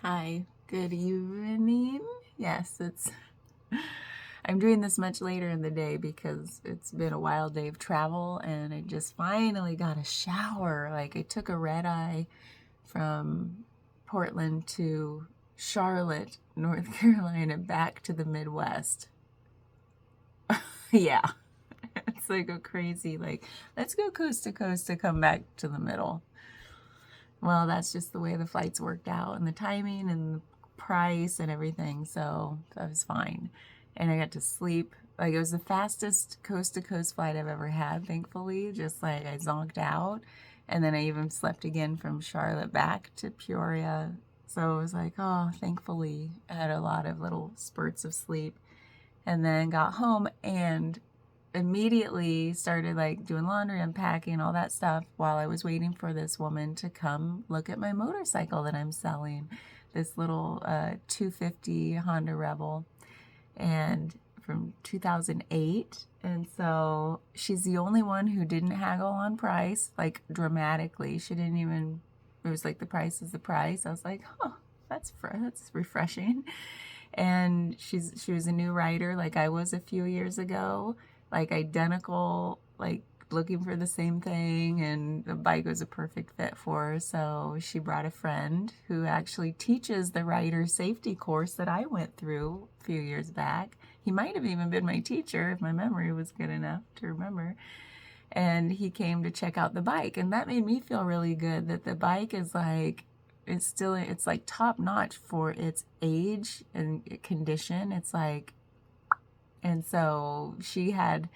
Hi, good evening. Yes, I'm doing this much later in the day because it's been a wild day of travel and I just finally got a shower. Like, I took a red eye from Portland to Charlotte, North Carolina, back to the Midwest. Yeah, it's like a crazy, like, let's go coast to coast to come back to the middle. Well, that's just the way the flights worked out and the timing and the price and everything. So that was fine. And I got to sleep. Like, it was the fastest coast to coast flight I've ever had, thankfully. Just like I zonked out. And then I even slept again from Charlotte back to Peoria. So it was like, oh, thankfully, I had a lot of little spurts of sleep. And then got home and immediately started like doing laundry, unpacking, all that stuff while I was waiting for this woman to come look at my motorcycle that I'm selling. This little 250 Honda Rebel, and from 2008. And so she's the only one who didn't haggle on price, like dramatically. She didn't even, it was like the price is the price. I was like, oh, that's refreshing. And she was a new writer like I was a few years ago, like identical, like looking for the same thing, and the bike was a perfect fit for her. So she brought a friend who actually teaches the rider safety course that I went through a few years back. He might have even been my teacher if my memory was good enough to remember. And he came to check out the bike, and that made me feel really good that the bike is like, it's like top notch for its age and condition. It's like, and so she had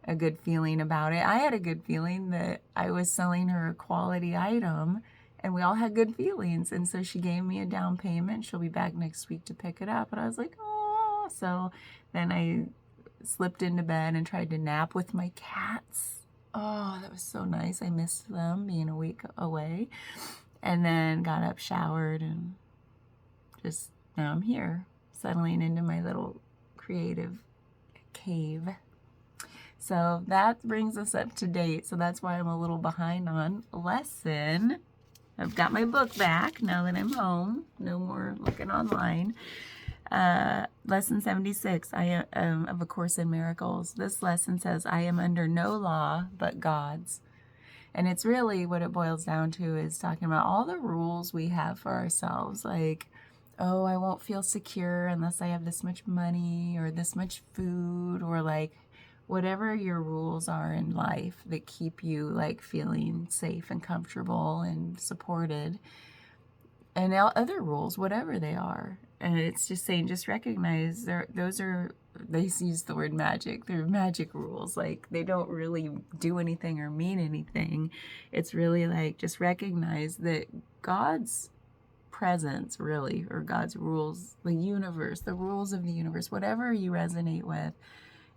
a good feeling about it. I had a good feeling that I was selling her a quality item, and we all had good feelings. And so she gave me a down payment. She'll be back next week to pick it up. And I was like, oh. So then I slipped into bed and tried to nap with my cats. Oh, that was so nice. I missed them being a week away. And then got up, showered, and just now I'm here, settling into my little creative cave. So that brings us up to date. So that's why I'm a little behind on lesson. I've got my book back now that I'm home. No more looking online. Lesson 76 of A Course in Miracles. This lesson says, I am under no law but God's. And it's really what it boils down to is talking about all the rules we have for ourselves. Like, oh, I won't feel secure unless I have this much money or this much food, or like whatever your rules are in life that keep you like feeling safe and comfortable and supported. And other rules, whatever they are. And it's just saying, just recognize they use the word magic. They're magic rules. Like, they don't really do anything or mean anything. It's really like, just recognize that God's presence, really, or God's rules, the universe, the rules of the universe, whatever you resonate with,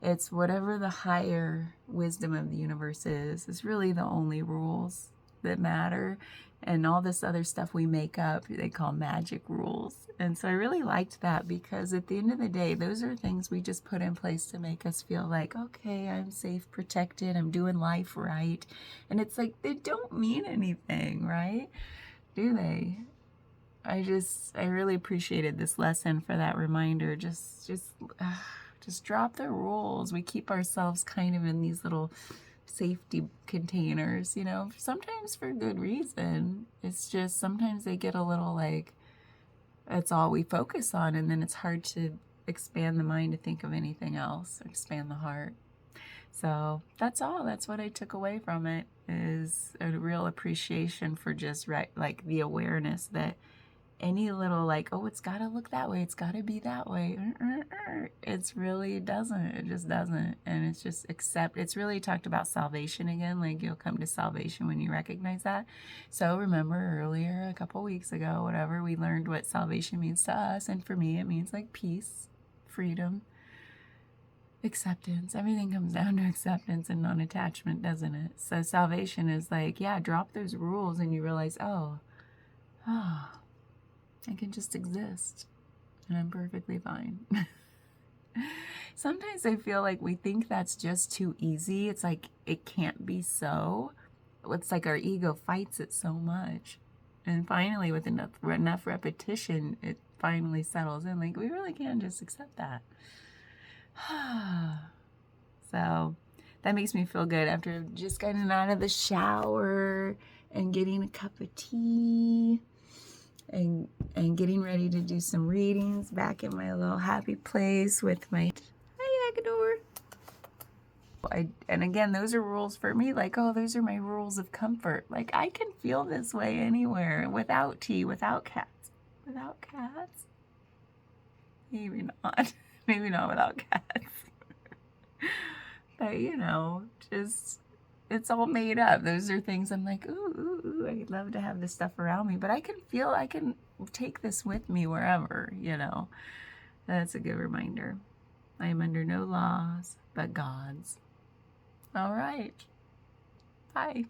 it's whatever the higher wisdom of the universe is really the only rules that matter. And all this other stuff we make up, they call magic rules. And so I really liked that, because at the end of the day, those are things we just put in place to make us feel like, okay, I'm safe, protected, I'm doing life right. And it's like, they don't mean anything, right? Do they? I really appreciated this lesson for that reminder. Just drop the rules. We keep ourselves kind of in these little safety containers, sometimes for good reason. It's just sometimes they get a little like, that's all we focus on, and then it's hard to expand the mind to think of anything else, expand the heart. So that's all. That's what I took away from it, is a real appreciation for just like the awareness that any little like, oh, it's got to look that way, it's got to be that way, it's really doesn't. It just doesn't. And it's just it's really talked about salvation again, like you'll come to salvation when you recognize that. So remember earlier, a couple weeks ago, whatever, we learned what salvation means to us, and for me it means like peace, freedom, acceptance. Everything comes down to acceptance and non-attachment, doesn't it? So salvation is like, yeah, drop those rules and you realize, oh, I can just exist, and I'm perfectly fine. Sometimes I feel like we think that's just too easy. It's like, it can't be so. It's like our ego fights it so much. And finally, with enough repetition, it finally settles in. Like, we really can just accept that. So that makes me feel good after just getting out of the shower and getting a cup of tea and getting ready to do some readings back in my little happy place with my, hi Agador. And again, those are rules for me. Like, oh, those are my rules of comfort. Like, I can feel this way anywhere without tea, without cats. Without cats? Maybe not. Maybe not without cats. But, you know, just, it's all made up. Those are things I'm like, ooh, I'd love to have this stuff around me. But I can take this with me wherever, you know. That's a good reminder. I am under no laws but God's. All right. Bye.